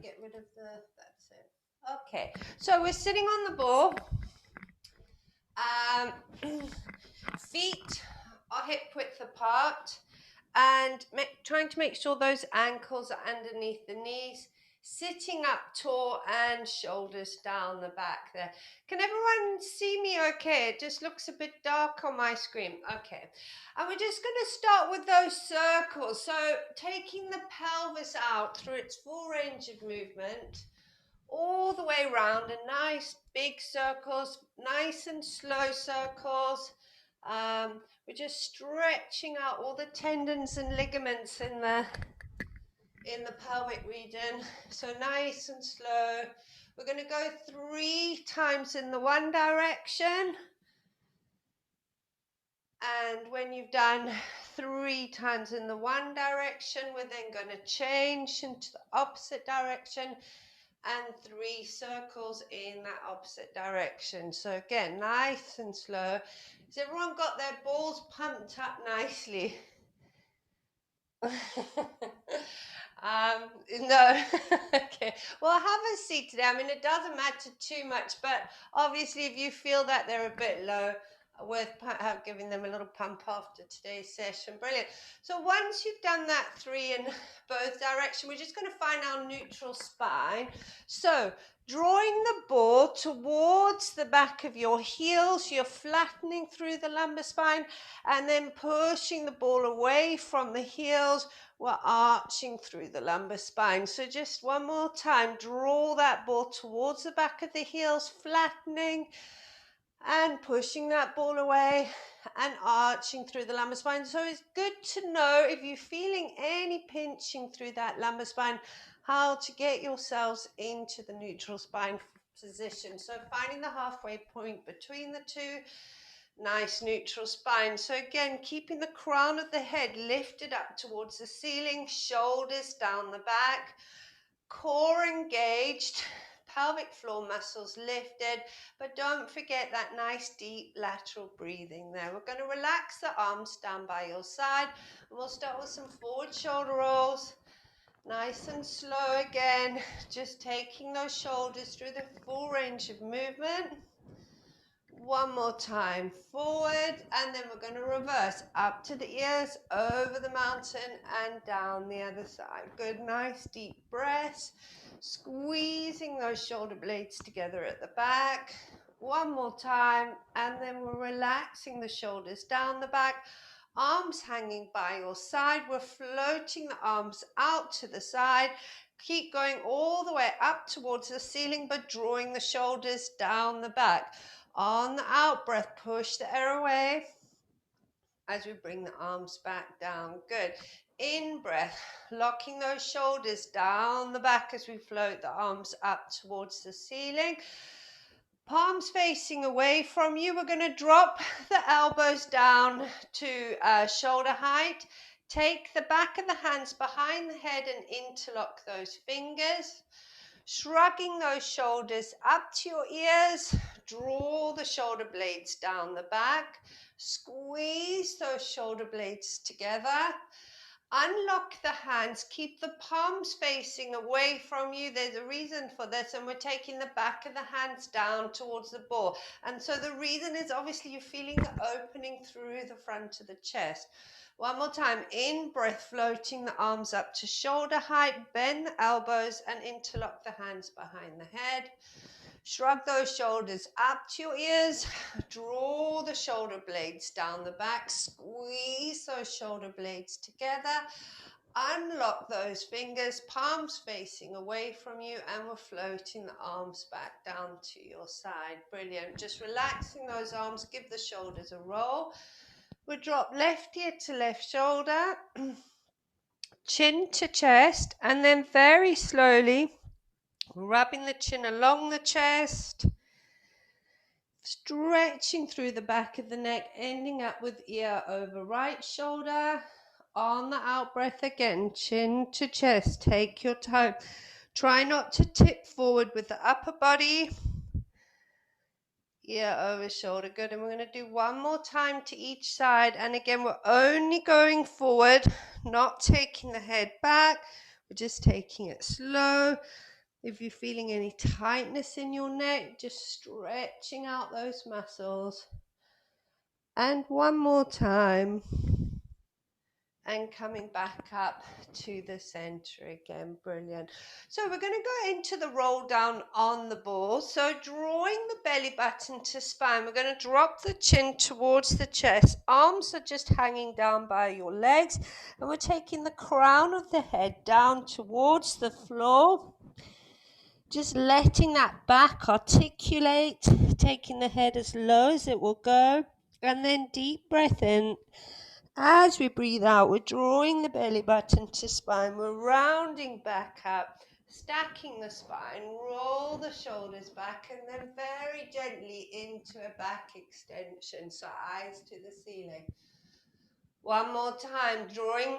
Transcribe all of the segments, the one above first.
get rid of that's it. Okay, so we're sitting on the ball. Feet are hip width apart, and trying to make sure those ankles are underneath the knees. Sitting up tall and shoulders down the back there. Can everyone see me okay? It just looks a bit dark on my screen. Okay. And we're just going to start with those circles. So taking the pelvis out through its full range of movement, all the way around, and nice big circles, nice and slow circles. We're just stretching out all the tendons and ligaments in the pelvic region. So nice and slow. We're going to go 3 times in the one direction. And when you've done 3 times in the one direction, we're then going to change into the opposite direction and 3 circles in that opposite direction. So again, nice and slow. Has everyone got their balls pumped up nicely? No. Okay, well, have a seat today. I mean, it doesn't matter too much, but obviously if you feel that they're a bit low, worth giving them a little pump after today's session. Brilliant. So once you've done that 3 in both directions, we're just going to find our neutral spine. So drawing the ball towards the back of your heels, you're flattening through the lumbar spine, and then pushing the ball away from the heels. We're arching through the lumbar spine. So just one more time, draw that ball towards the back of the heels, flattening and pushing that ball away and arching through the lumbar spine. So it's good to know if you're feeling any pinching through that lumbar spine, how to get yourselves into the neutral spine position. So finding the halfway point between the two. Nice neutral spine. So again, keeping the crown of the head lifted up towards the ceiling, shoulders down the back, core engaged, pelvic floor muscles lifted, but don't forget that nice deep lateral breathing there. We're going to relax the arms down by your side, and we'll start with some forward shoulder rolls. Nice and slow again, just taking those shoulders through the full range of movement. One more time, forward, and then we're going to reverse up to the ears, over the mountain, and down the other side. Good, nice deep breaths, squeezing those shoulder blades together at the back. One more time, and then we're relaxing the shoulders down the back, arms hanging by your side. We're floating the arms out to the side. Keep going all the way up towards the ceiling, but drawing the shoulders down the back. On the out breath, push the air away as we bring the arms back down. Good. In breath, locking those shoulders down the back as we float the arms up towards the ceiling. Palms facing away from you. We're going to drop the elbows down to shoulder height. Take the back of the hands behind the head and interlock those fingers. Shrugging those shoulders up to your ears, draw the shoulder blades down the back, squeeze those shoulder blades together, unlock the hands, keep the palms facing away from you. There's a reason for this, and we're taking the back of the hands down towards the ball. And so the reason is obviously you're feeling the opening through the front of the chest. One more time, in breath, floating the arms up to shoulder height, bend the elbows and interlock the hands behind the head. Shrug those shoulders up to your ears, draw the shoulder blades down the back, squeeze those shoulder blades together, unlock those fingers, palms facing away from you, and we're floating the arms back down to your side. Brilliant. Just relaxing those arms, give the shoulders a roll. We drop left ear to left shoulder, chin to chest, and then very slowly rubbing the chin along the chest, stretching through the back of the neck, ending up with ear over right shoulder. On the out breath again, chin to chest, take your time. Try not to tip forward with the upper body. Ear over shoulder, good. And we're going to do one more time to each side. And again, we're only going forward, not taking the head back. We're just taking it slow. If you're feeling any tightness in your neck, just stretching out those muscles. And one more time. And coming back up to the center again. Brilliant. So we're going to go into the roll down on the ball. So drawing the belly button to spine, we're going to drop the chin towards the chest. Arms are just hanging down by your legs, and we're taking the crown of the head down towards the floor. Just letting that back articulate, taking the head as low as it will go, and then deep breath in. As we breathe out, we're drawing the belly button to spine. We're rounding back up, stacking the spine, roll the shoulders back, and then very gently into a back extension. So eyes to the ceiling. One more time, drawing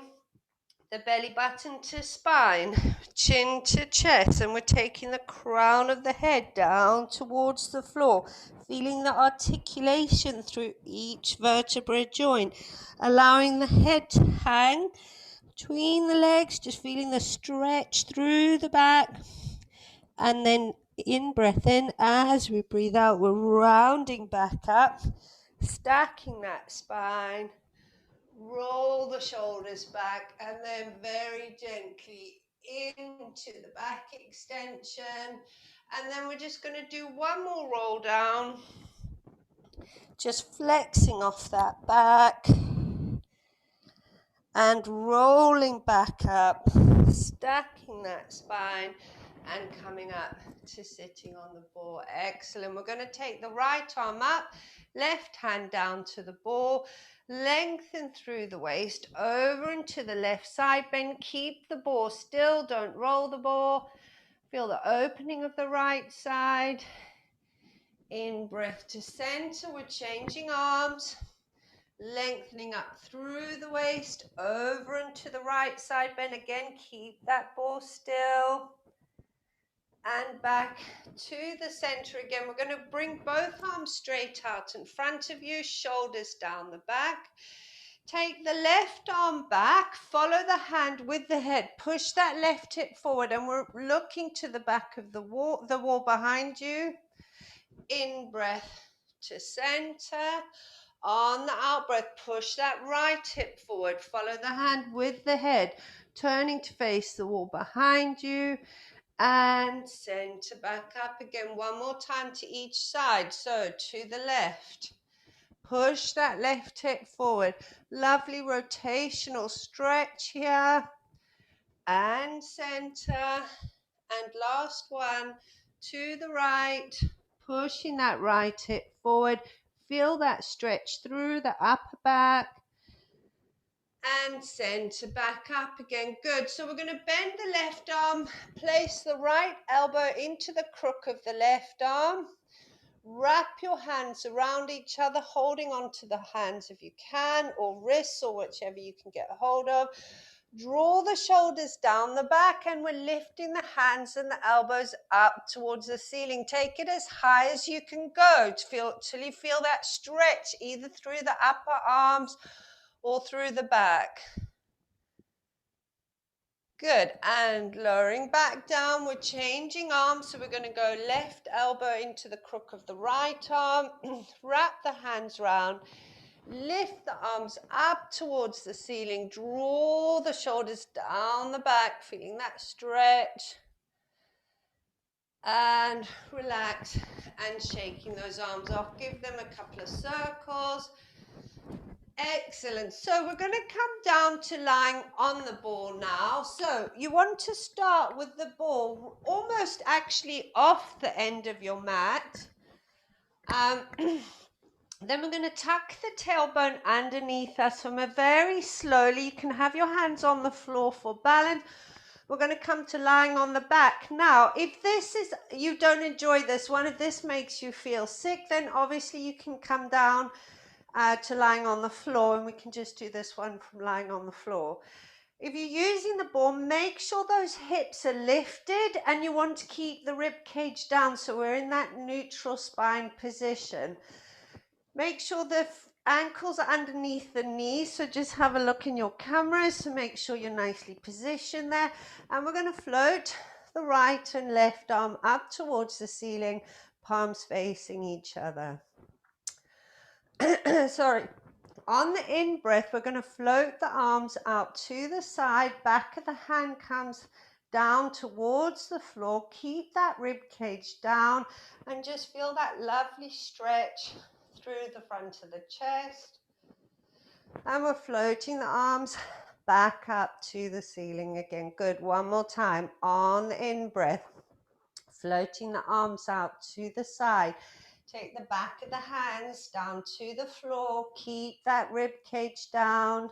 the belly button to spine, chin to chest, and we're taking the crown of the head down towards the floor, feeling the articulation through each vertebra joint, allowing the head to hang between the legs, just feeling the stretch through the back. And then in breath in, as we breathe out, we're rounding back up, stacking that spine. Roll the shoulders back, and then very gently into the back extension. And then we're just going to do one more roll down, just flexing off that back and rolling back up, stacking that spine and coming up to sitting on the ball. Excellent. We're going to take the right arm up, left hand down to the ball, lengthen through the waist, over into the left side bend. Keep the ball still, don't roll the ball. Feel the opening of the right side. In breath to center, we're changing arms. Lengthening up through the waist, over into the right side bend. Again, keep that ball still. And back to the center again. We're going to bring both arms straight out in front of you, shoulders down the back. Take the left arm back, follow the hand with the head. Push that left hip forward, and we're looking to the back of the wall behind you. In breath to center. On the out breath, push that right hip forward. Follow the hand with the head, turning to face the wall behind you. And center back up again. One more time to each side. So to the left. Push that left hip forward. Lovely rotational stretch here. And center. And last one. To the right. Pushing that right hip forward. Feel that stretch through the upper back. And center back up again. Good. So we're going to bend the left arm, place the right elbow into the crook of the left arm. Wrap your hands around each other, holding onto the hands if you can, or wrists, or whichever you can get a hold of. Draw the shoulders down the back, and we're lifting the hands and the elbows up towards the ceiling. Take it as high as you can go till you feel that stretch, either through the upper arms or through the back. Good. And lowering back down, we're changing arms. So we're going to go left elbow into the crook of the right arm. Wrap the hands round. Lift the arms up towards the ceiling. Draw the shoulders down the back, feeling that stretch. And relax and shaking those arms off. Give them a couple of circles. Excellent. So we're going to come down to lying on the ball now. So you want to start with the ball almost actually off the end of your mat. Then we're going to tuck the tailbone underneath us from a very slowly. You can have your hands on the floor for balance. We're going to come to lying on the back. Now, if you don't enjoy this one, if this makes you feel sick, then obviously you can come down to lying on the floor, and we can just do this one from lying on the floor. If you're using the ball, make sure those hips are lifted, and you want to keep the rib cage down, so we're in that neutral spine position. Make sure the ankles are underneath the knees, so just have a look in your cameras to make sure you're nicely positioned there. And we're going to float the right and left arm up towards the ceiling, palms facing each other. Sorry. On the in breath, we're going to float the arms out to the side. Back of the hand comes down towards the floor. Keep that rib cage down and just feel that lovely stretch through the front of the chest. And we're floating the arms back up to the ceiling again. Good. One more time. On the in breath, floating the arms out to the side. Take the back of the hands down to the floor. Keep that rib cage down.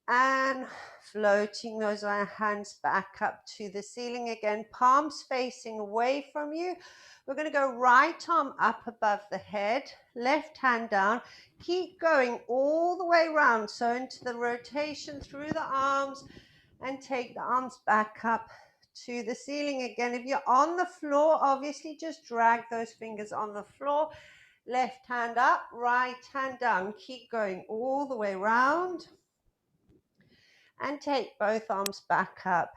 And floating those hands back up to the ceiling again. Palms facing away from you. We're going to go right arm up above the head. Left hand down. Keep going all the way around. So into the rotation through the arms. And take the arms back up to the ceiling again. If you're on the floor, obviously just drag those fingers on the floor. Left hand up, right hand down. Keep going all the way around. And take both arms back up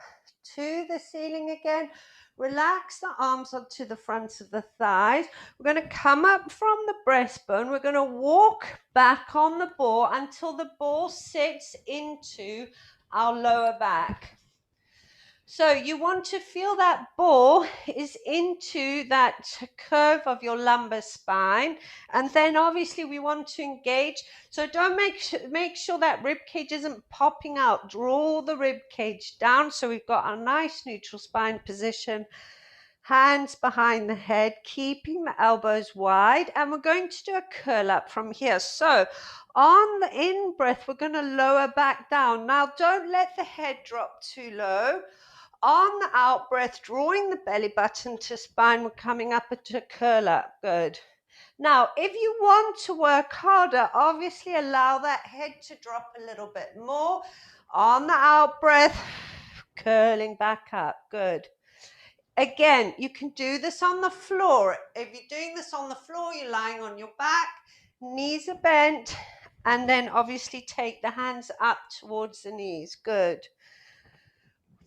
to the ceiling again. Relax the arms onto the fronts of the thighs. We're going to come up from the breastbone. We're going to walk back on the ball until the ball sits into our lower back. So you want to feel that ball is into that curve of your lumbar spine. And then obviously we want to engage. So don't make sure that rib cage isn't popping out. Draw the rib cage down. So we've got a nice neutral spine position. Hands behind the head, keeping the elbows wide. And we're going to do a curl up from here. So on the in breath, we're going to lower back down. Now don't let the head drop too low. On the out breath, drawing the belly button to spine, we're coming up into a curl up. Good. Now, if you want to work harder, obviously allow that head to drop a little bit more. On the out breath, curling back up. Good. Again, you can do this on the floor. If you're doing this on the floor, you're lying on your back, knees are bent, and then obviously take the hands up towards the knees. Good.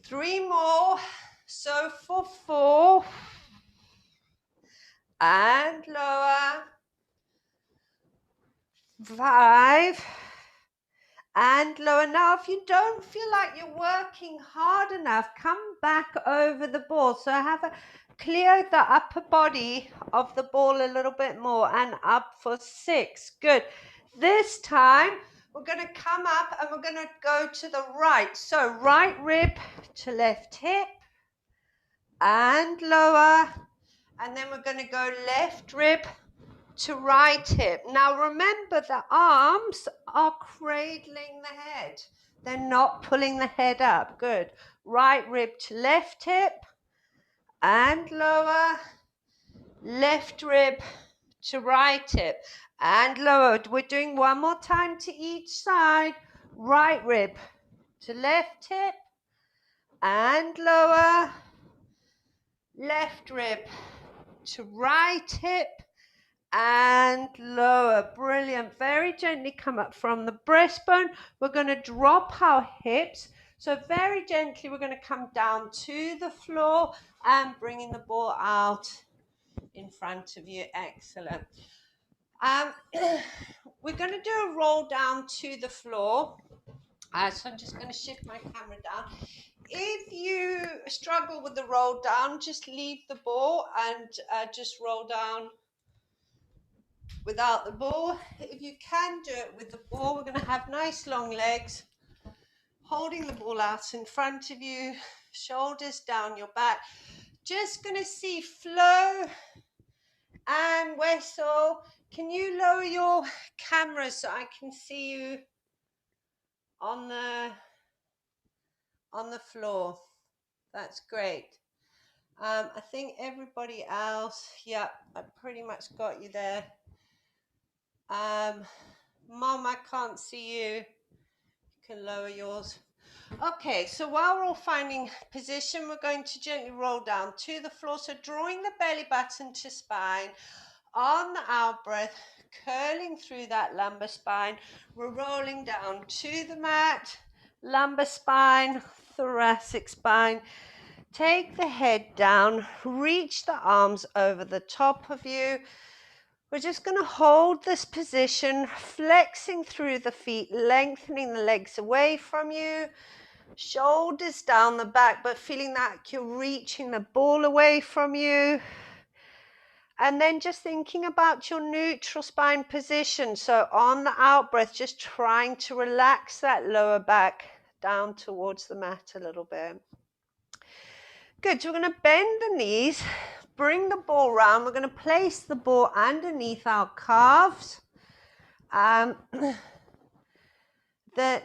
3 more. So for 4 and lower, 5 and lower. Now, if you don't feel like you're working hard enough, come back over the ball. So clear the upper body of the ball a little bit more and up for 6. Good. This time, we're going to come up and we're going to go to the right. So right rib to left hip and lower. And then we're going to go left rib to right hip. Now remember, the arms are cradling the head. They're not pulling the head up. Good. Right rib to left hip and lower. Left rib to right hip and lower. We're doing one more time to each side. Right rib to left hip and lower. Left rib to right hip and lower. Brilliant. Very gently come up from the breastbone. We're going to drop our hips. So very gently we're going to come down to the floor and bringing the ball out in front of you. Excellent. We're going to do a roll down to the floor. So I'm just going to shift my camera down. If you struggle with the roll down, just leave the ball and just roll down without the ball. If you can do it with the ball, we're going to have nice long legs, holding the ball out in front of you, shoulders down your back. Just going to see Flo and Wessel. Can you lower your camera so I can see you on the floor? That's great. I think everybody else, yeah, I pretty much got you there. Mom, I can't see you. You can lower yours. Okay, so while we're all finding position, we're going to gently roll down to the floor. So drawing the belly button to spine. On the out breath, curling through that lumbar spine. We're rolling down to the mat. Lumbar spine, thoracic spine. Take the head down, reach the arms over the top of you. We're just going to hold this position, flexing through the feet, lengthening the legs away from you. Shoulders down the back, but feeling that you're reaching the ball away from you. And then just thinking about your neutral spine position. So on the out breath, just trying to relax that lower back down towards the mat a little bit. Good, so we're going to bend the knees, bring the ball round. We're going to place the ball underneath our calves. The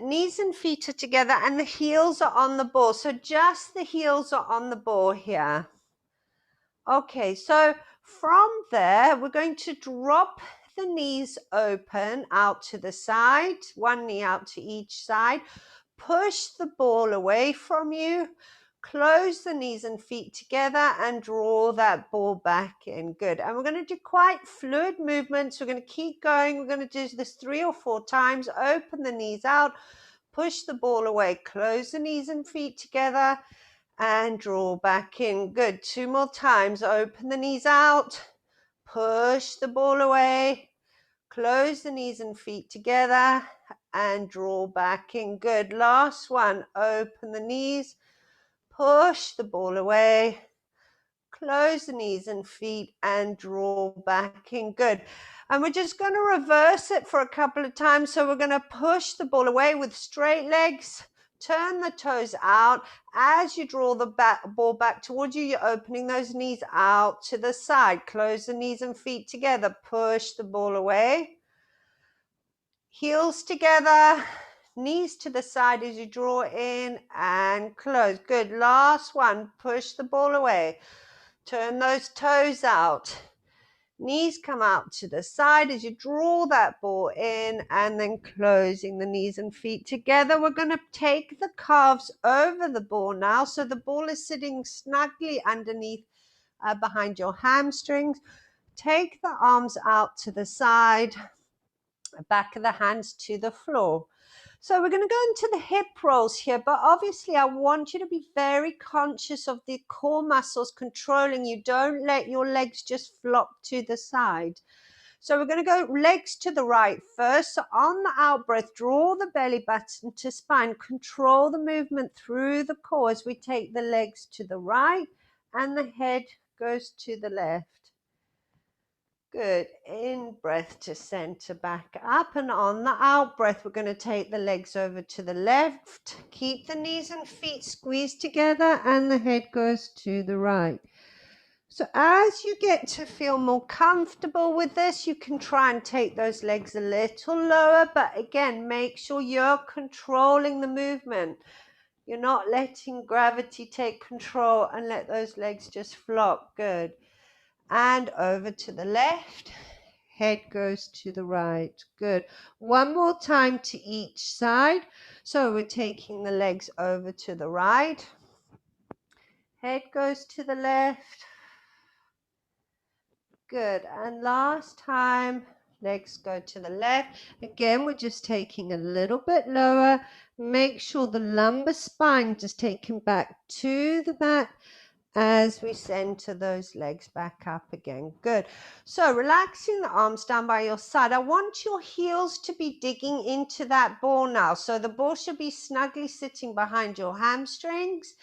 knees and feet are together and the heels are on the ball. So just the heels are on the ball here. Okay, so from there, we're going to drop the knees open out to the side, one knee out to each side. Push the ball away from you. Close the knees and feet together and draw that ball back in. Good. And we're going to do quite fluid movements. We're going to keep going. We're going to do this 3 or 4 times. Open the knees out. Push the ball away. Close the knees and feet together and draw back in. Good. 2 more times. Open the knees out. Push the ball away. Close the knees and feet together and draw back in. Good. Last one. Open the knees. Push the ball away. Close the knees and feet and draw back in. Good. And we're just going to reverse it for a couple of times. So we're going to push the ball away with straight legs. Turn the toes out. As you draw the ball back towards you, you're opening those knees out to the side. Close the knees and feet together. Push the ball away. Heels together. Knees to the side as you draw in and close. Good. Last one. Push the ball away. Turn those toes out. Knees come out to the side as you draw that ball in and then closing the knees and feet together. We're going to take the calves over the ball now. So the ball is sitting snugly underneath behind your hamstrings. Take the arms out to the side, back of the hands to the floor. So we're going to go into the hip rolls here, but obviously I want you to be very conscious of the core muscles controlling you. Don't let your legs just flop to the side. So we're going to go legs to the right first. So on the out breath, draw the belly button to spine. Control the movement through the core as we take the legs to the right and the head goes to the left. Good. In breath to center, back up, and on the out breath, we're going to take the legs over to the left. Keep the knees and feet squeezed together and the head goes to the right. So as you get to feel more comfortable with this, you can try and take those legs a little lower, but again, make sure you're controlling the movement. You're not letting gravity take control and let those legs just flop. Good. And over to the left. Head goes to the right. Good. One more time to each side. So we're taking the legs over to the right. Head goes to the left. Good. And last time, legs go to the left. Again, we're just taking a little bit lower. Make sure the lumbar spine just taken back to the mat as we center those legs back up again. Good. So relaxing the arms down by your side. I want your heels to be digging into that ball now. So the ball should be snugly sitting behind your hamstrings.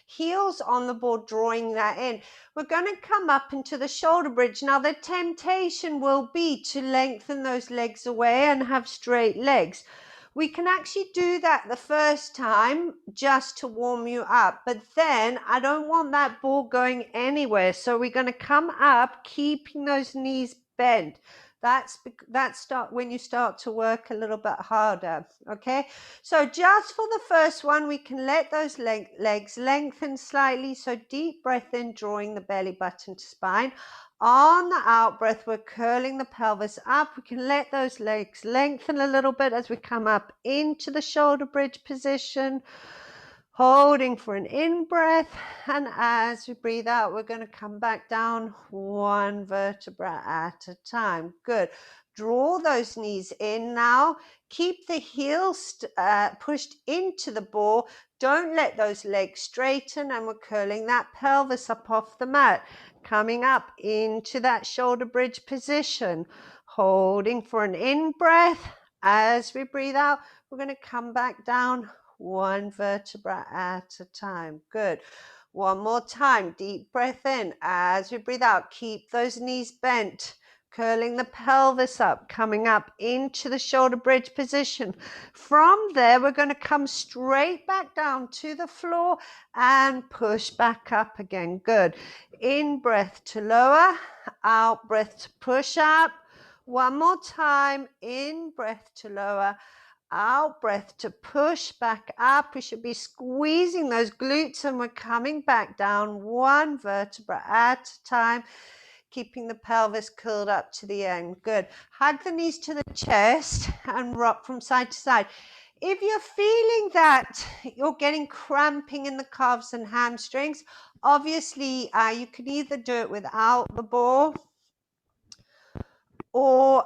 Heels on the ball, drawing that in. We're going to come up into the shoulder bridge. Now the temptation will be to lengthen those legs away and have straight legs. We can actually do that the first time just to warm you up, but then I don't want that ball going anywhere. So we're going to come up, keeping those knees bent. That's when you start to work a little bit harder. Okay, so just for the first one, we can let those legs lengthen slightly. So deep breath in, drawing the belly button to spine. On the out breath, we're curling the pelvis up. We can let those legs lengthen a little bit as we come up into the shoulder bridge position, holding for an in breath. And as we breathe out, we're going to come back down one vertebra at a time. Good. Draw those knees in now. Keep the heels pushed into the ball. Don't let those legs straighten, and we're curling that pelvis up off the mat. Coming up into that shoulder bridge position. Holding for an in-breath. As we breathe out, we're going to come back down one vertebra at a time. Good. One more time. Deep breath in. As we breathe out, keep those knees bent. Curling the pelvis up, coming up into the shoulder bridge position. From there, we're going to come straight back down to the floor and push back up again. Good. In breath to lower, out breath to push up. One more time. In breath to lower, out breath to push back up. We should be squeezing those glutes, and we're coming back down one vertebra at a time, keeping the pelvis curled up to the end. Good. Hug the knees to the chest and rock from side to side. If you're feeling that you're getting cramping in the calves and hamstrings, obviously you can either do it without the ball, or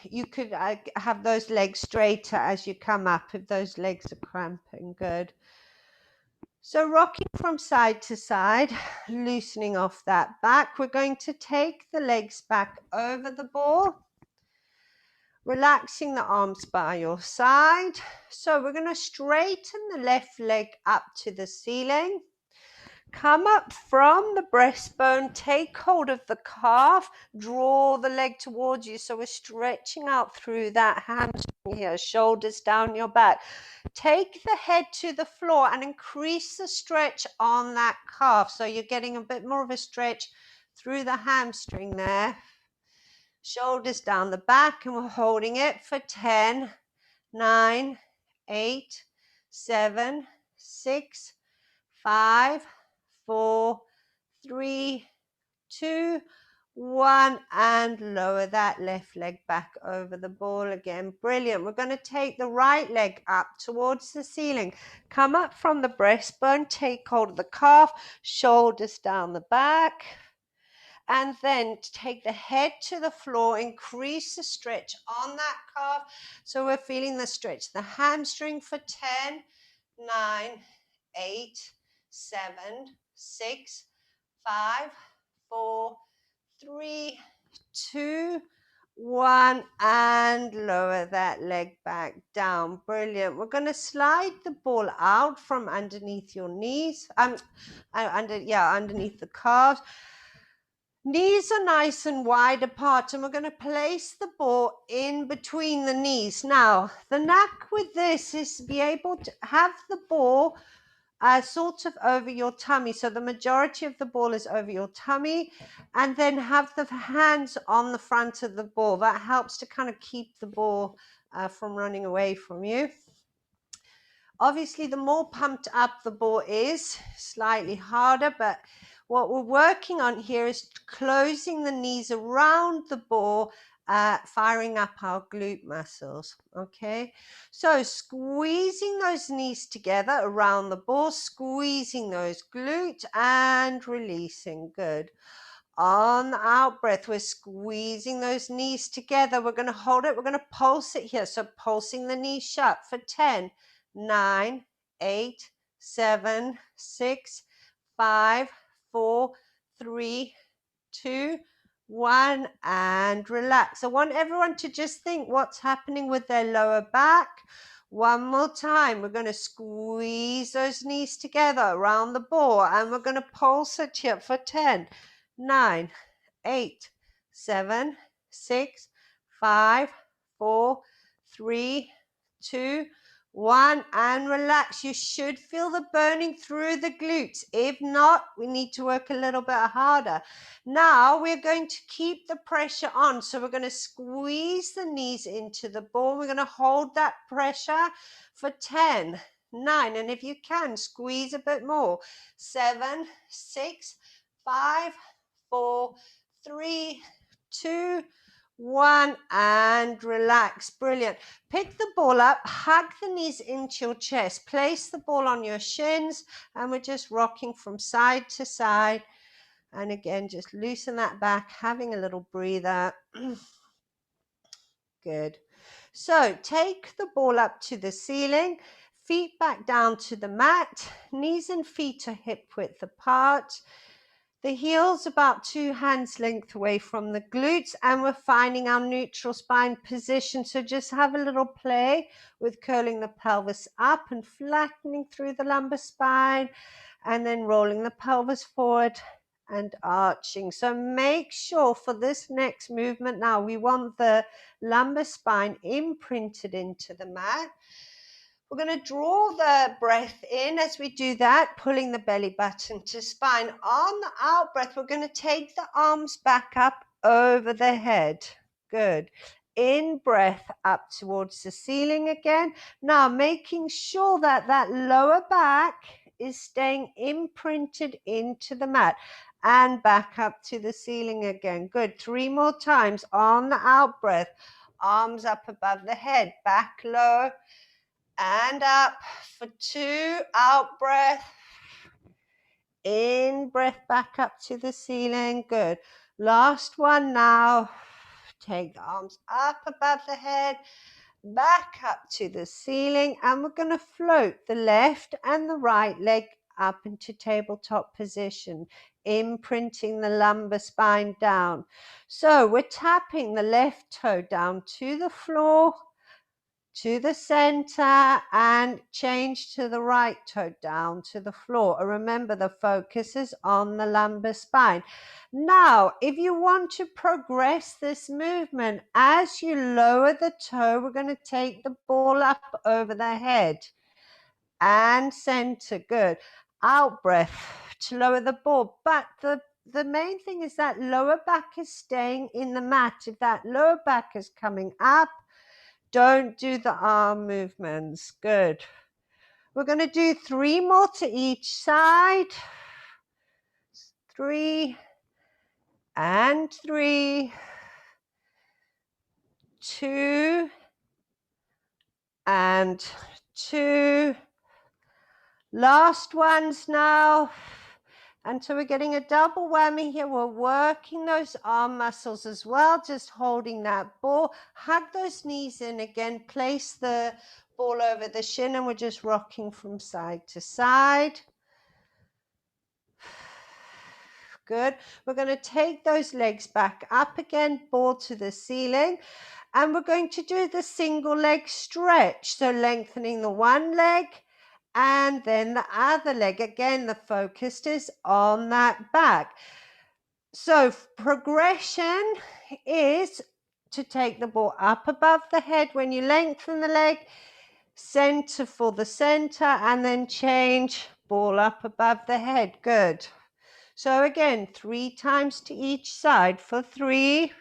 you could have those legs straighter as you come up if those legs are cramping. Good. So rocking from side to side, loosening off that back. We're going to take the legs back over the ball, relaxing the arms by your side. So we're going to straighten the left leg up to the ceiling. Come up from the breastbone, take hold of the calf, draw the leg towards you. So we're stretching out through that hamstring here, shoulders down your back. Take the head to the floor and increase the stretch on that calf. So you're getting a bit more of a stretch through the hamstring there. Shoulders down the back, and we're holding it for 10, 9, 8, 7, 6, 5, 4, 3, 2, 1, and lower that left leg back over the ball again. Brilliant. We're going to take the right leg up towards the ceiling. Come up from the breastbone, take hold of the calf, shoulders down the back, and then take the head to the floor, increase the stretch on that calf. So we're feeling the stretch, the hamstring for 10, 9, 8, 7, 6, 5, 4, 3, 2, 1, and lower that leg back down. Brilliant. We're going to slide the ball out from underneath your knees, underneath the calves. Knees are nice and wide apart, and we're going to place the ball in between the knees. Now, the knack with this is to be able to have the ball sort of over your tummy. So the majority of the ball is over your tummy, and then have the hands on the front of the ball. That helps to kind of keep the ball from running away from you. Obviously, the more pumped up the ball is, slightly harder, but what we're working on here is closing the knees around the ball, firing up our glute muscles. Okay, so squeezing those knees together around the ball, squeezing those glutes and releasing. Good. On the out breath, we're squeezing those knees together. We're going to hold it. We're going to pulse it here. So pulsing the knees shut for 10, 9, 8, 7, 6, 5, 4, 3, 2, 1, and relax. I want everyone to just think what's happening with their lower back. One more time. We're going to squeeze those knees together around the ball, and we're going to pulse it here for 10, 9, 8, 7, 6, 5, 4, 3, 2, 1, and relax. You should feel the burning through the glutes. If not, we need to work a little bit harder. Now we're going to keep the pressure on. So we're going to squeeze the knees into the ball. We're going to hold that pressure for 10, 9, and if you can, squeeze a bit more. 7, 6, 5, 4, 3, 2, 1, and relax. Brilliant. Pick the ball up, hug the knees into your chest, place the ball on your shins, and we're just rocking from side to side. And again, just loosen that back, having a little breather. Good. So take the ball up to the ceiling, feet back down to the mat, knees and feet are hip width apart. The heels about 2 hands length away from the glutes, and we're finding our neutral spine position. So just have a little play with curling the pelvis up and flattening through the lumbar spine, and then rolling the pelvis forward and arching. So make sure for this next movement now, we want the lumbar spine imprinted into the mat. We're going to draw the breath in as we do that, pulling the belly button to spine. On the out breath, we're going to take the arms back up over the head. Good. In breath up towards the ceiling again. Now making sure that that lower back is staying imprinted into the mat and back up to the ceiling again. Good. 3 more times on the out breath. Arms up above the head, back low and up for 2, out breath, in breath back up to the ceiling. Good. Last one now. Take the arms up above the head, back up to the ceiling, and we're going to float the left and the right leg up into tabletop position, imprinting the lumbar spine down. So we're tapping the left toe down to the floor, to the center, and change to the right toe down to the floor. And remember, the focus is on the lumbar spine. Now, if you want to progress this movement, as you lower the toe, we're going to take the ball up over the head and center. Good. Out breath to lower the ball. But the main thing is that lower back is staying in the mat. If that lower back is coming up, don't do the arm movements. Good. We're going to do 3 more to each side. 3 and 3. 2 and 2. Last ones now. And so we're getting a double whammy here. We're working those arm muscles as well, just holding that ball. Hug those knees in again. Place the ball over the shin, and we're just rocking from side to side. Good. We're going to take those legs back up again, ball to the ceiling. And we're going to do the single leg stretch. So lengthening the one leg and then the other leg. Again, the focus is on that back. So progression is to take the ball up above the head when you lengthen the leg, center for the center, and then change, ball up above the head. Good. So again, 3 times to each side for 3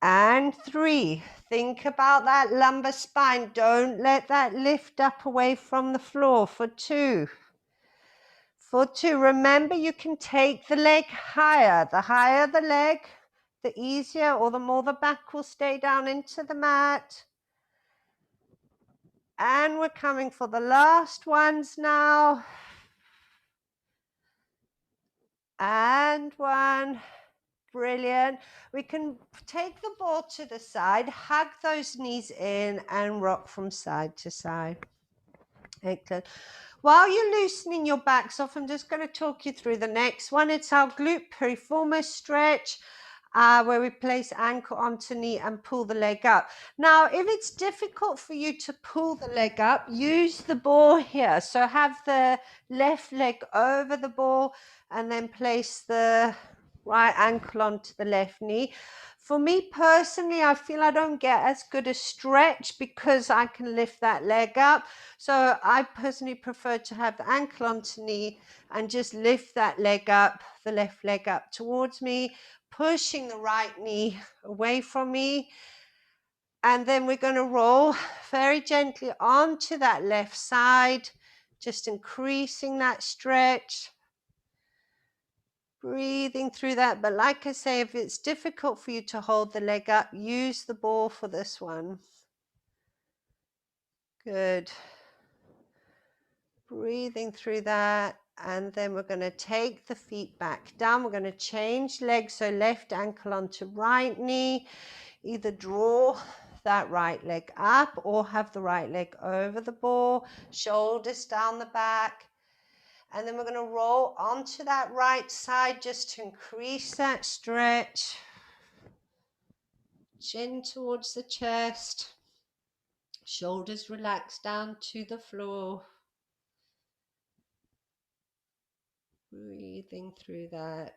and 3. Think about that lumbar spine. Don't let that lift up away from the floor for 2. For 2, remember you can take the leg higher. The higher the leg, the easier, or the more the back will stay down into the mat. And we're coming for the last ones now. And 1. Brilliant. We can take the ball to the side, hug those knees in, and rock from side to side. Excellent. While you're loosening your backs off, I'm just going to talk you through the next one. It's our glute piriformis stretch, where we place ankle onto knee and pull the leg up. Now, if it's difficult for you to pull the leg up, use the ball here. So have the left leg over the ball and then place the right ankle onto the left knee. For me personally, I feel I don't get as good a stretch because I can lift that leg up. So I personally prefer to have the ankle onto knee and just lift that leg up, the left leg up towards me, pushing the right knee away from me. And then we're going to roll very gently onto that left side, just increasing that stretch. Breathing through that. But like I say, if it's difficult for you to hold the leg up, use the ball for this one. Good. Breathing through that. And then we're going to take the feet back down. We're going to change legs. So left ankle onto right knee. Either draw that right leg up or have the right leg over the ball, shoulders down the back. And then we're going to roll onto that right side just to increase that stretch. Chin towards the chest. Shoulders relax down to the floor. Breathing through that.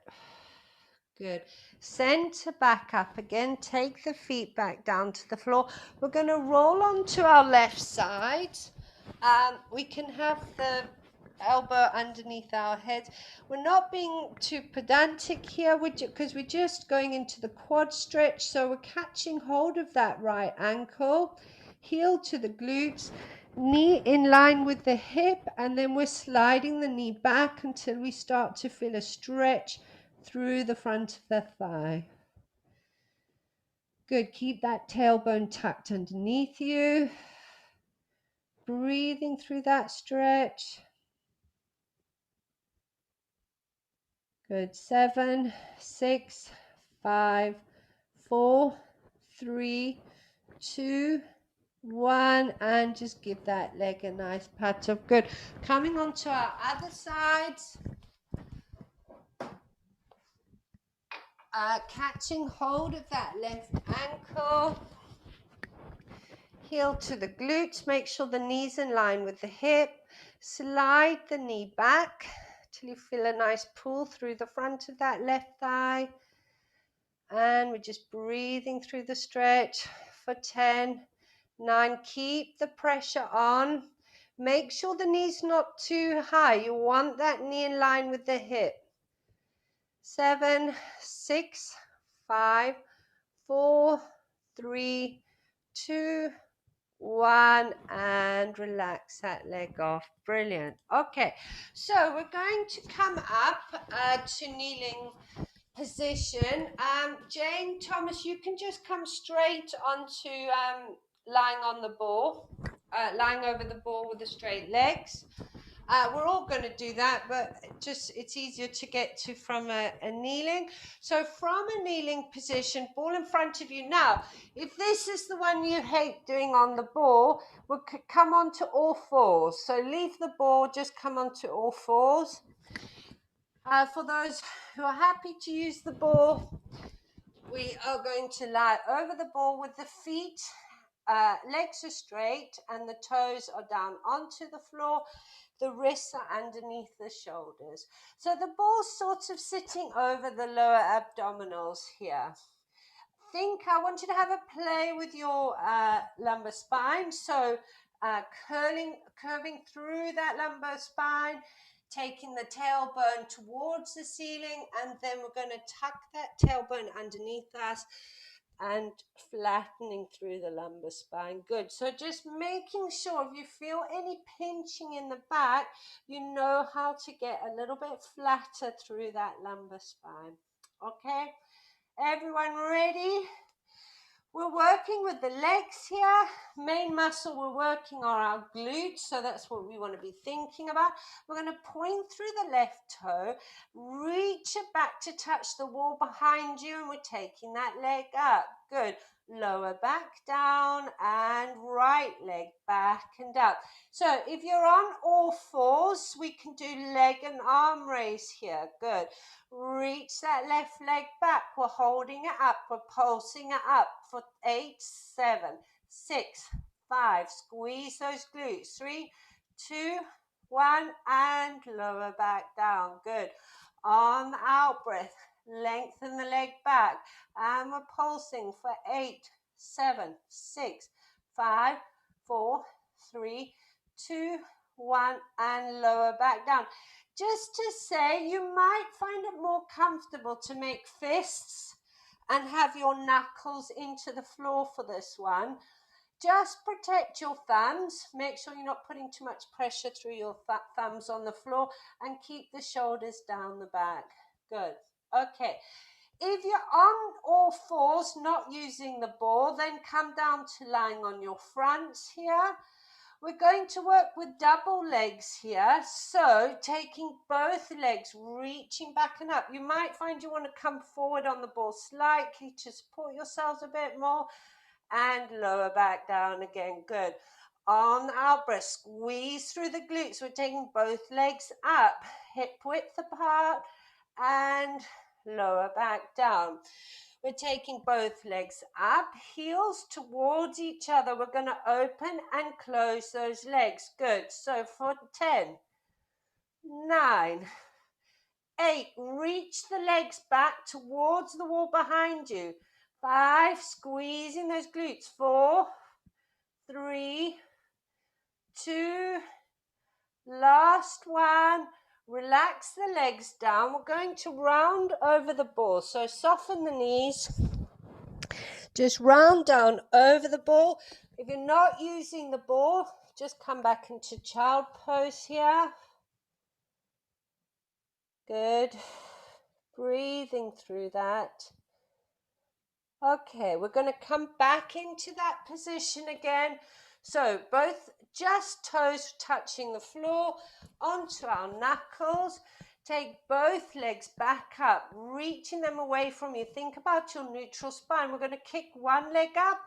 Good. Center back up again. Take the feet back down to the floor. We're going to roll onto our left side. We can have the elbow underneath our heads. We're not being too pedantic here because we're just going into the quad stretch. So we're catching hold of that right ankle, heel to the glutes, knee in line with the hip, and then we're sliding the knee back until we start to feel a stretch through the front of the thigh. Good. Keep that tailbone tucked underneath you. Breathing through that stretch. Good. 7, 6, 5, 4, 3, 2, 1, and just give that leg a nice pat up. Good. Coming on to our other sides. Catching hold of that left ankle. Heel to the glutes. Make sure the knee's in line with the hip. Slide the knee back till you feel a nice pull through the front of that left thigh. And we're just breathing through the stretch for 10, 9. Keep the pressure on. Make sure the knee's not too high. You want that knee in line with the hip. 7, 6, 5, 4, 3, 2, 1, and relax that leg off. Brilliant. Okay, so we're going to come up to kneeling position. Jane, Thomas, you can just come straight onto lying on the ball, lying over the ball with the straight legs. We're all going to do that, but it's easier to get to from a kneeling. So from a kneeling position, ball in front of you. Now, if this is the one you hate doing on the ball, we'll come on to all fours. So leave the ball, just come on to all fours. For those who are happy to use the ball, we are going to lie over the ball with the feet. Legs are straight and the toes are down onto the floor. The wrists are underneath the shoulders. So the ball's sort of sitting over the lower abdominals here. I want you to have a play with your lumbar spine. So curving through that lumbar spine, taking the tailbone towards the ceiling, and then we're going to tuck that tailbone underneath us and flattening through the lumbar spine. Good. So just making sure if you feel any pinching in the back, you know how to get a little bit flatter through that lumbar spine. Okay, everyone ready? We're working with the legs here. Main muscle we're working are our glutes, so that's what we want to be thinking about. We're going to point through the left toe, reach it back to touch the wall behind you, and we're taking that leg up. Good. Lower back down and right leg back and up. So if you're on all fours, we can do leg and arm raise here. Good. Reach that left leg back. We're holding it up. We're pulsing it up for 8, 7, 6, 5. Squeeze those glutes. 3, 2, 1, and lower back down. Good. On the out breath, lengthen the leg back. And we're pulsing for 8, 7, 6, 5, 4, 3, 2, 1, and lower back down. Just to say, you might find it more comfortable to make fists and have your knuckles into the floor for this one. Just protect your thumbs. Make sure you're not putting too much pressure through your thumbs on the floor, and keep the shoulders down the back. Good. Okay. If you're on all fours, not using the ball, then come down to lying on your fronts here. We're going to work with double legs here. So taking both legs, reaching back and up. You might find you want to come forward on the ball slightly to support yourselves a bit more, and lower back down again. Good. On the out breath, squeeze through the glutes. We're taking both legs up, hip width apart, and lower back down. We're taking both legs up, heels towards each other. We're going to open and close those legs. Good. So for 10, 9, 8, reach the legs back towards the wall behind you. 5, squeezing those glutes. 4, 3, 2, last one. Relax the legs down. We're going to round over the ball. So soften the knees. Just round down over the ball. If you're not using the ball, just come back into child pose here. Good. Breathing through that. Okay, we're going to come back into that position again. So both just toes touching the floor onto our knuckles. Take both legs back up, reaching them away from you. Think about your neutral spine. We're going to kick one leg up,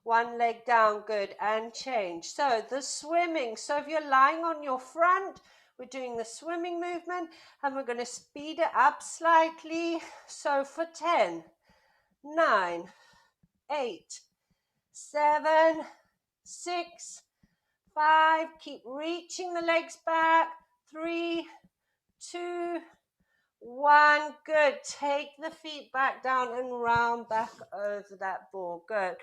one leg down. Good. And change. So the swimming. So if you're lying on your front, we're doing the swimming movement, and we're going to speed it up slightly. So for 10, 9, 8, 7, 6, 5. Keep reaching the legs back. 3, 2, 1. Good. Take the feet back down and round back over that ball. Good.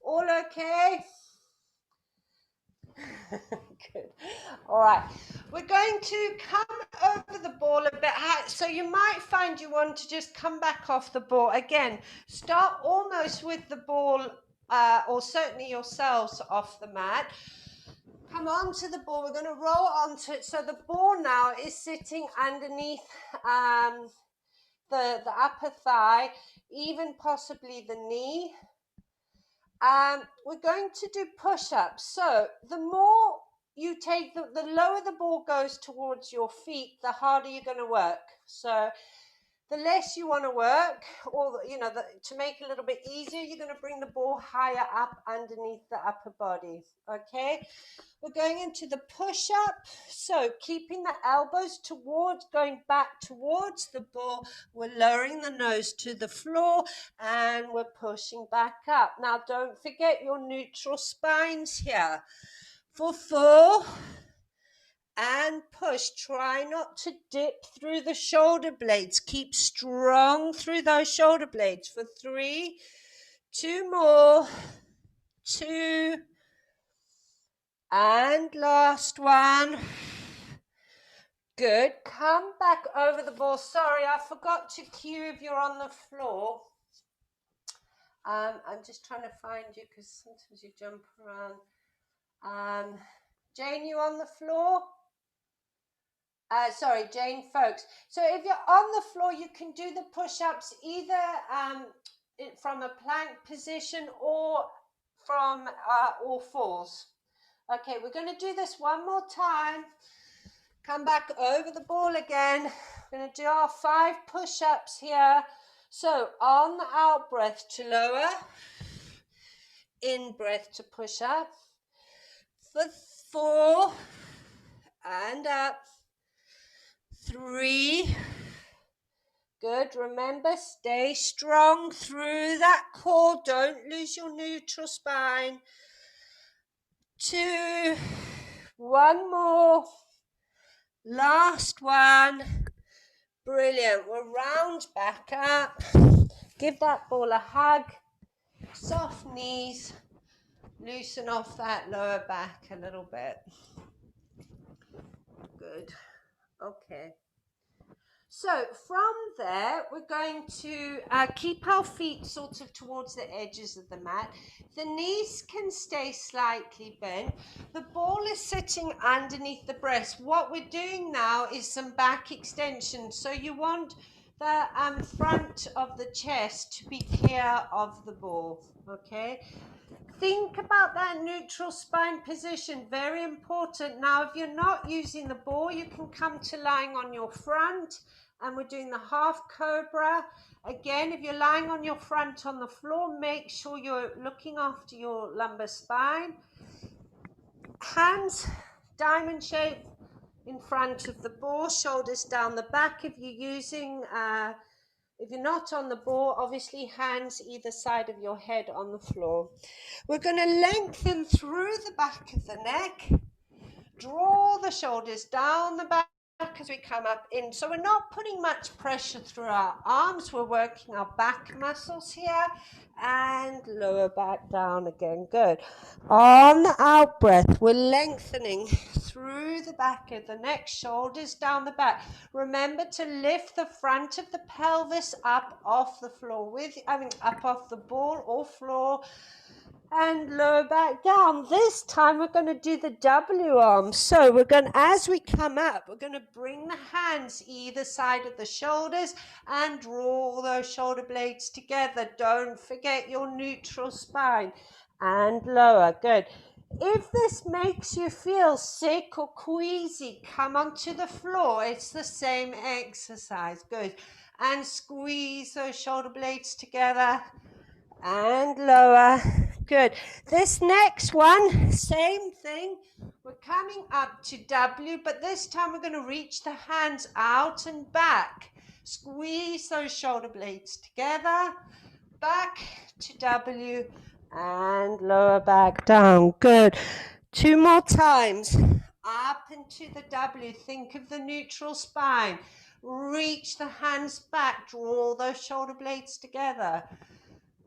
All okay? Good. All right. We're going to come over the ball a bit high. So you might find you want to just come back off the ball. Again, start almost with the ball, or certainly yourselves off the mat. Come onto the ball. We're going to roll onto it. So the ball now is sitting underneath the upper thigh, even possibly the knee. We're going to do push-ups. So the more you take, the lower the ball goes towards your feet, the harder you're going to work. So the less you want to work, or to make it a little bit easier, you're going to bring the ball higher up underneath the upper body. Okay, we're going into the push-up. So keeping the elbows towards, going back towards the ball, we're lowering the nose to the floor, and we're pushing back up. Now don't forget your neutral spines here. For 4, and push. Try not to dip through the shoulder blades. Keep strong through those shoulder blades. For 3, 2 more, 2, and last one. Good. Come back over the ball. Sorry, I forgot to cue if you're on the floor. I'm just trying to find you because sometimes you jump around. Jane, you on the floor? Sorry, Jane Folks. So if you're on the floor, you can do the push-ups either from a plank position or from all fours. Okay, we're going to do this one more time. Come back over the ball again. We're going to do our 5 push-ups here. So on the out breath to lower, in breath to push up. For 4, and up. 3, good. Remember, stay strong through that core. Don't lose your neutral spine. 2, 1 more. Last one. Brilliant. We'll round back up. Give that ball a hug. Soft knees. Loosen off that lower back a little bit. Good. Okay. So from there, we're going to keep our feet sort of towards the edges of the mat. The knees can stay slightly bent. The ball is sitting underneath the breast. What we're doing now is some back extension. So you want the front of the chest to be clear of the ball, okay? Think about that neutral spine position, very important. Now, if you're not using the ball, you can come to lying on your front, and we're doing the half cobra. Again, if you're lying on your front on the floor, make sure you're looking after your lumbar spine. Hands diamond shape in front of the ball, shoulders down the back. If you're not on the ball, obviously hands either side of your head on the floor. We're going to lengthen through the back of the neck, draw the shoulders down the back as we come up in. So we're not putting much pressure through our arms. We're working our back muscles here, and lower back down again. Good. On the out breath, we're lengthening through the back of the neck, shoulders down the back. Remember to lift the front of the pelvis up off the floor up off the ball or floor, and lower back down. This time we're going to do the W arm. So as we come up, we're going to bring the hands either side of the shoulders and draw those shoulder blades together. Don't forget your neutral spine, and lower. Good. If this makes you feel sick or queasy, come onto the floor. It's the same exercise. Good. And squeeze those shoulder blades together, and lower. Good. This next one, same thing. We're coming up to W, but this time we're going to reach the hands out and back. Squeeze those shoulder blades together. Back to W and lower back down. Good. 2 more times. Up into the W. Think of the neutral spine. Reach the hands back. Draw those shoulder blades together.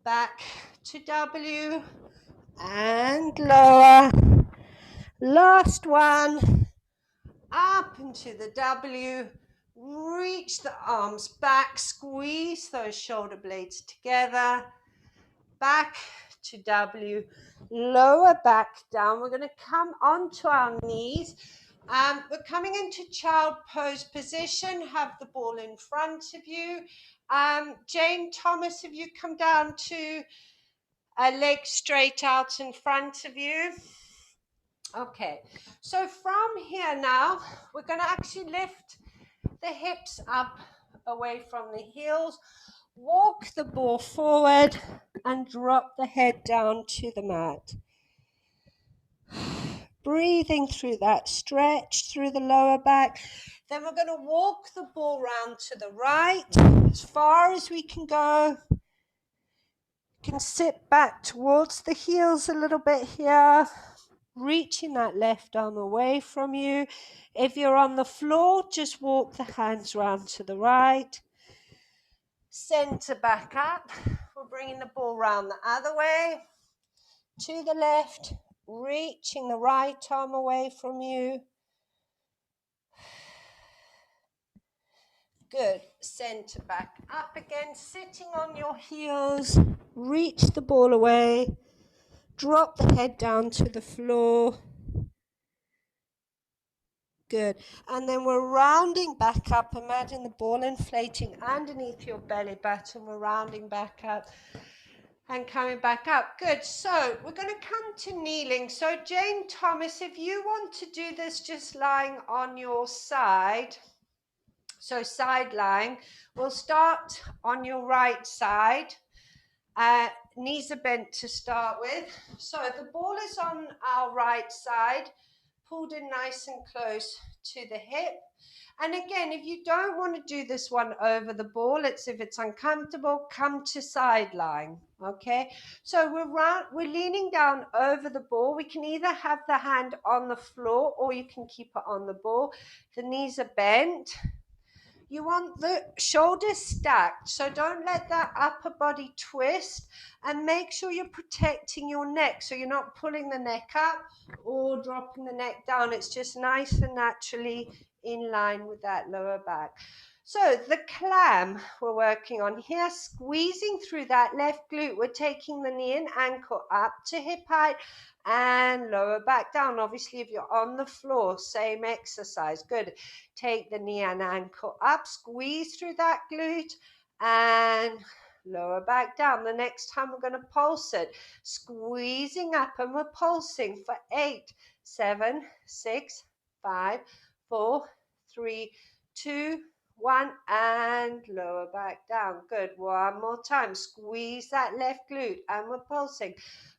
Back to W and lower. Last one. Up into the W. Reach the arms back. Squeeze those shoulder blades together. Back to W. Lower back down. We're going to come onto our knees. We're coming into child pose position. Have the ball in front of you. Jane Thomas, have you come down to legs straight out in front of you? Okay, so from here now, we're going to actually lift the hips up away from the heels, walk the ball forward, and drop the head down to the mat. Breathing through that stretch through the lower back. Then we're going to walk the ball round to the right as far as we can go. Can sit back towards the heels a little bit here, reaching that left arm away from you. If you're on the floor, just walk the hands round to the right. Center back up. We're bringing the ball round the other way to the left, reaching the right arm away from you. Good. Center back up again, sitting on your heels. Reach the ball away. Drop the head down to the floor. Good. And then we're rounding back up. Imagine the ball inflating underneath your belly button. We're rounding back up and coming back up. Good. So we're going to come to kneeling. So Jane Thomas, if you want to do this just lying on your side, so side lying, we'll start on your right side. Knees are bent to start with. So the ball is on our right side, pulled in nice and close to the hip. And again, if you don't want to do this one over the ball, if it's uncomfortable, come to side lying. Okay, so we're leaning down over the ball. We can either have the hand on the floor or you can keep it on the ball. The knees are bent. You want the shoulders stacked, so don't let that upper body twist, and make sure you're protecting your neck, so you're not pulling the neck up or dropping the neck down. It's just nice and naturally in line with that lower back. So the clam we're working on here, squeezing through that left glute. We're taking the knee and ankle up to hip height and lower back down. Obviously, if you're on the floor, same exercise. Good. Take the knee and ankle up, squeeze through that glute and lower back down. The next time we're going to pulse it, squeezing up, and we're pulsing for 8, 7, 6, 5, 4, 3, 2, 1, and lower back down. Good. One more time. Squeeze that left glute, and we're pulsing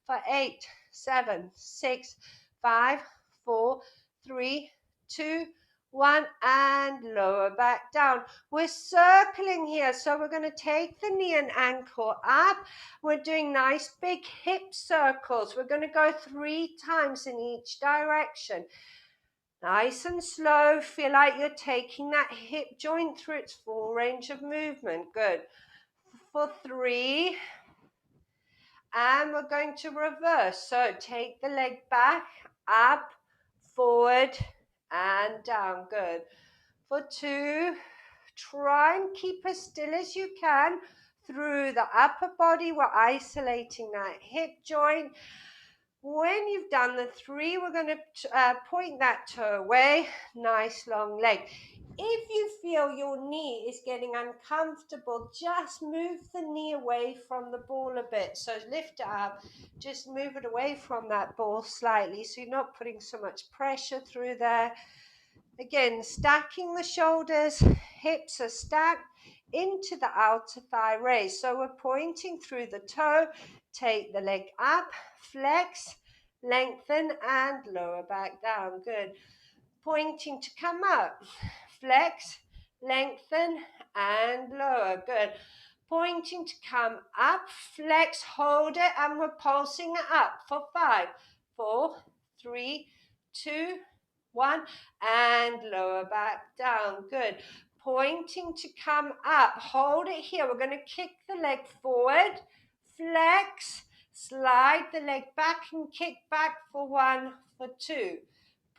for 8, 7, 6, 5, 4, 3, 2, 1, and lower back down. We're circling here, so we're going to take the knee and ankle up. We're doing nice big hip circles. We're going to go 3 times in each direction. Nice and slow. Feel like you're taking that hip joint through its full range of movement. Good. For 3. And we're going to reverse. So take the leg back, up, forward, and down. Good. For 2, try and keep as still as you can through the upper body. We're isolating that hip joint. When you've done the 3, we're going to point that toe away. Nice long leg. If you feel your knee is getting uncomfortable, just move the knee away from the ball a bit. So lift it up, just move it away from that ball slightly so you're not putting so much pressure through there. Again, stacking the shoulders, hips are stacked into the outer thigh raise. So we're pointing through the toe, take the leg up, flex, lengthen, and lower back down. Good. Pointing to come up, flex, lengthen, and lower. Good. Pointing to come up, flex, hold it, and we're pulsing it up for 5, 4, 3, 2, 1, and lower back down. Good. Pointing to come up, hold it here. We're going to kick the leg forward, flex, slide the leg back and kick back for 1, for 2.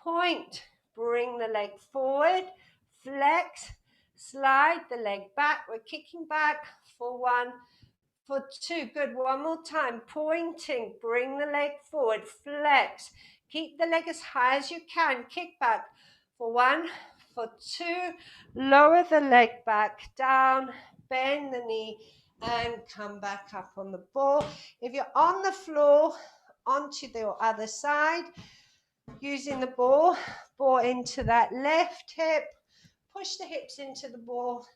Point, bring the leg forward, flex, slide the leg back. We're kicking back for 1, for 2. Good. One more time. Pointing, bring the leg forward, flex. Keep the leg as high as you can. Kick back for 1, for 2. Lower the leg back down, bend the knee, and come back up on the ball. If you're on the floor, onto the other side, using the ball into that left hip. Push the hips into the ball.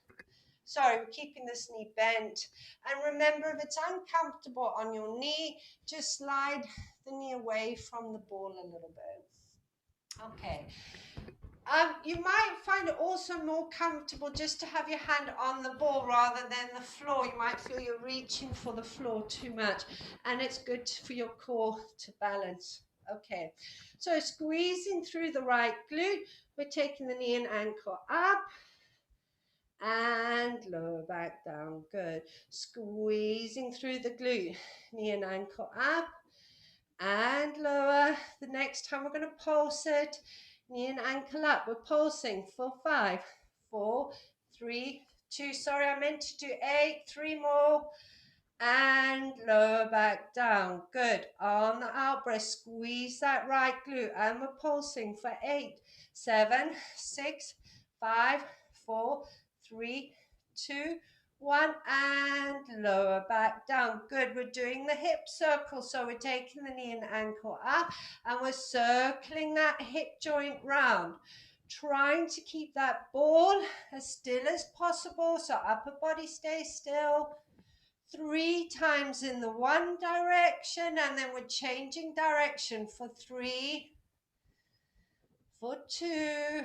Sorry, we're keeping this knee bent. And remember, if it's uncomfortable on your knee, just slide the knee away from the ball a little bit. Okay. You might find it also more comfortable just to have your hand on the ball rather than the floor. You might feel you're reaching for the floor too much, and it's good for your core to balance. Okay, so squeezing through the right glute, we're taking the knee and ankle up and lower back down. Good. Squeezing through the glute, knee and ankle up and lower. The next time we're going to pulse it, knee and ankle up. We're pulsing for 5, 4, 3, 2. Sorry, I meant to do 8. 3 more. And lower back down. Good. On the out breath, squeeze that right glute. And we're pulsing for 8, 7, 6, 5, 4, 3, 2, 1, and lower back down. Good. We're doing the hip circle. So we're taking the knee and ankle up and we're circling that hip joint round. Trying to keep that ball as still as possible so upper body stays still. 3 times in the one direction, and then we're changing direction for 3, for 2,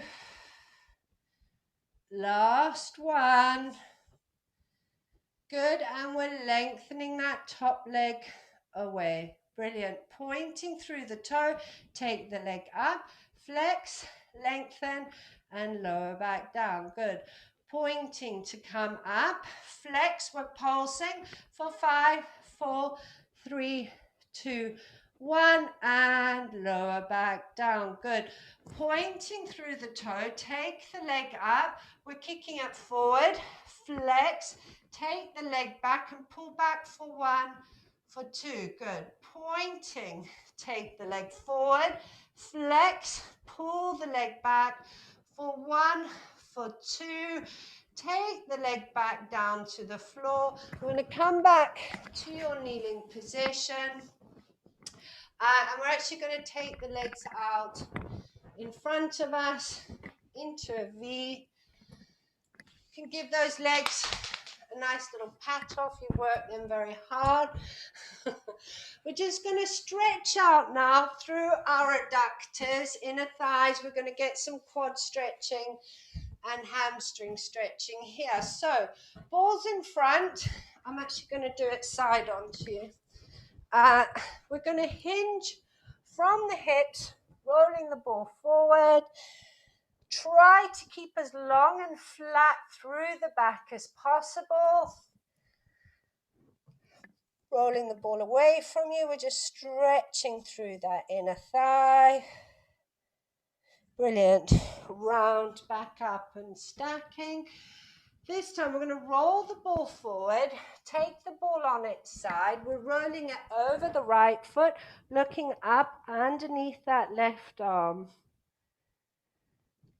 last 1. Good, and we're lengthening that top leg away. Brilliant. Pointing through the toe, take the leg up, flex, lengthen, and lower back down. Good. Pointing to come up, flex, we're pulsing for 5, 4, 3, 2, 1, and lower back down. Good. Pointing through the toe, take the leg up, we're kicking it forward, flex, take the leg back and pull back for 1, for 2. Good. Pointing, take the leg forward, flex, pull the leg back for 1, for 2. Take the leg back down to the floor. We're going to come back to your kneeling position. And we're actually going to take the legs out in front of us into a V. You can give those legs a nice little pat off. You work them very hard. We're just going to stretch out now through our adductors, inner thighs. We're going to get some quad stretching and hamstring stretching here. So balls in front. I'm actually going to do it side on to you. We're going to hinge from the hips, rolling the ball forward. Try to keep as long and flat through the back as possible. Rolling the ball away from you. We're just stretching through that inner thigh. Brilliant. Round back up and stacking. This time we're going to roll the ball forward, take the ball on its side. We're rolling it over the right foot, looking up underneath that left arm.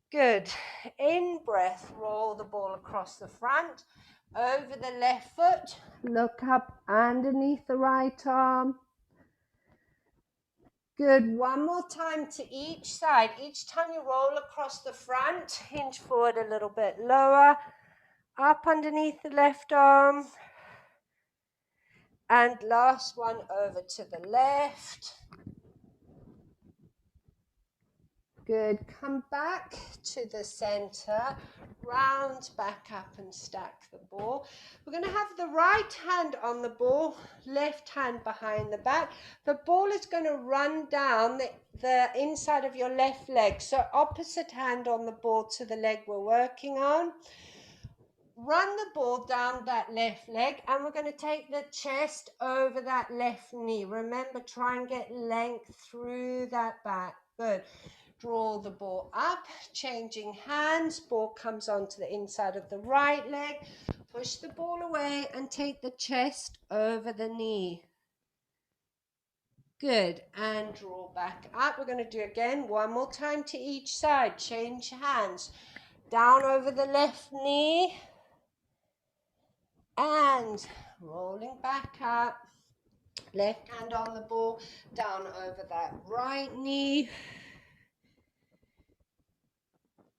Good. In breath, roll the ball across the front, over the left foot, look up underneath the right arm. Good. One more time to each side. Each time you roll across the front, hinge forward a little bit lower. Up underneath the left arm. And last one over to the left. Good. Come back to the center. Round back up and stack the ball. We're going to have the right hand on the ball, left hand behind the back. The ball is going to run down the inside of your left leg. So opposite hand on the ball to the leg we're working on. Run the ball down that left leg, and we're going to take the chest over that left knee. Remember, try and get length through that back. Good. Draw the ball up, changing hands. Ball comes onto the inside of the right leg. Push the ball away and take the chest over the knee. Good. And draw back up. We're going to do again one more time to each side. Change hands. Down over the left knee. And rolling back up, left hand on the ball, down over that right knee.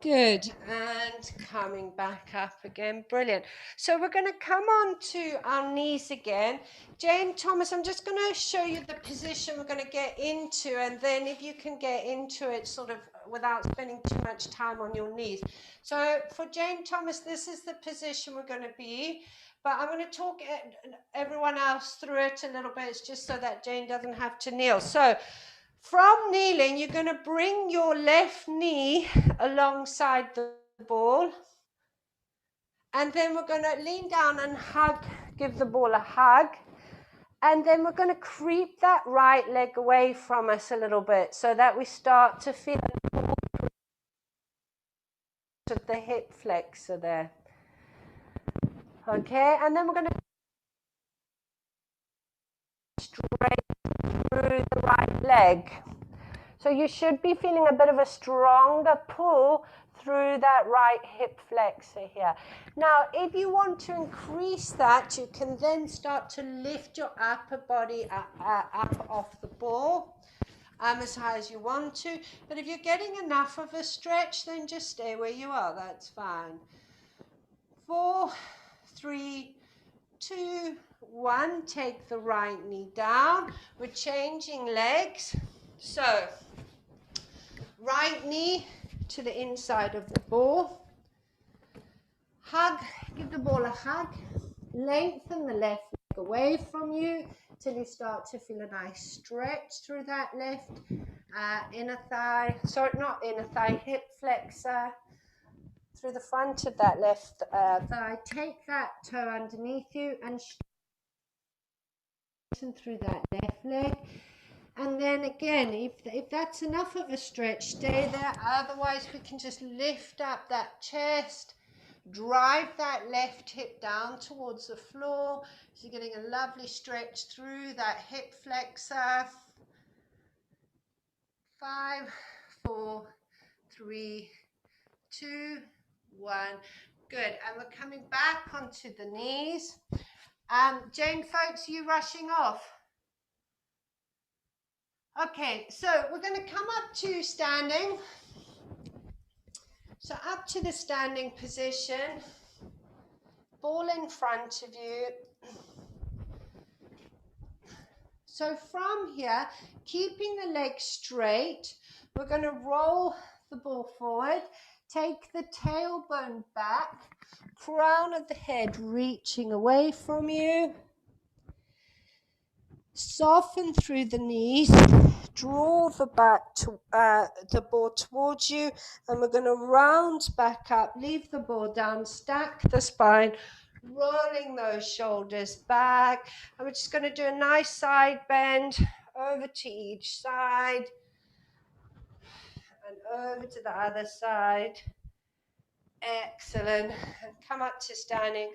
Good, and coming back up again, brilliant. So we're going to come on to our knees again. Jane Thomas, I'm just going to show you the position we're going to get into, and then if you can get into it sort of without spending too much time on your knees. So for Jane Thomas, this is the position we're going to be. But I'm going to talk everyone else through it a little bit. It's just so that Jane doesn't have to kneel. So from kneeling, you're going to bring your left knee alongside the ball. And then we're going to lean down and hug, give the ball a hug. And then we're going to creep that right leg away from us a little bit so that we start to feel the hip flexor there. Okay, and then we're going to straight through the right leg. So you should be feeling a bit of a stronger pull through that right hip flexor here. Now, if you want to increase that, you can then start to lift your upper body up off the ball as high as you want to. But if you're getting enough of a stretch, then just stay where you are. That's fine. 4, 3, 2, 1. Take the right knee down. We're changing legs. So, right knee to the inside of the ball. Hug, give the ball a hug. Lengthen the left leg away from you till you start to feel a nice stretch through that left inner thigh. Sorry, not inner thigh, hip flexor. Through the front of that left thigh. Take that toe underneath you and straighten through that left leg. And then again, if that's enough of a stretch, stay there. Otherwise, we can just lift up that chest, drive that left hip down towards the floor. So you're getting a lovely stretch through that hip flexor. 5, 4, 3, 2, 1. Good. And we're coming back onto the knees. Jane, folks, are you rushing off? Okay, so we're going to come up to standing. So up to the standing position. Ball in front of you. So from here, keeping the legs straight, we're going to roll the ball forward, take the tailbone back, crown of the head reaching away from you, soften through the knees, draw the the ball towards you, and we're going to round back up, leave the ball down, stack the spine, rolling those shoulders back, and we're just going to do a nice side bend over to each side and over to the other side. Excellent. And come up to standing,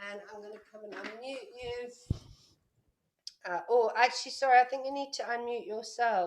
and I'm going to come and unmute you. Actually, sorry, I think you need to unmute yourselves.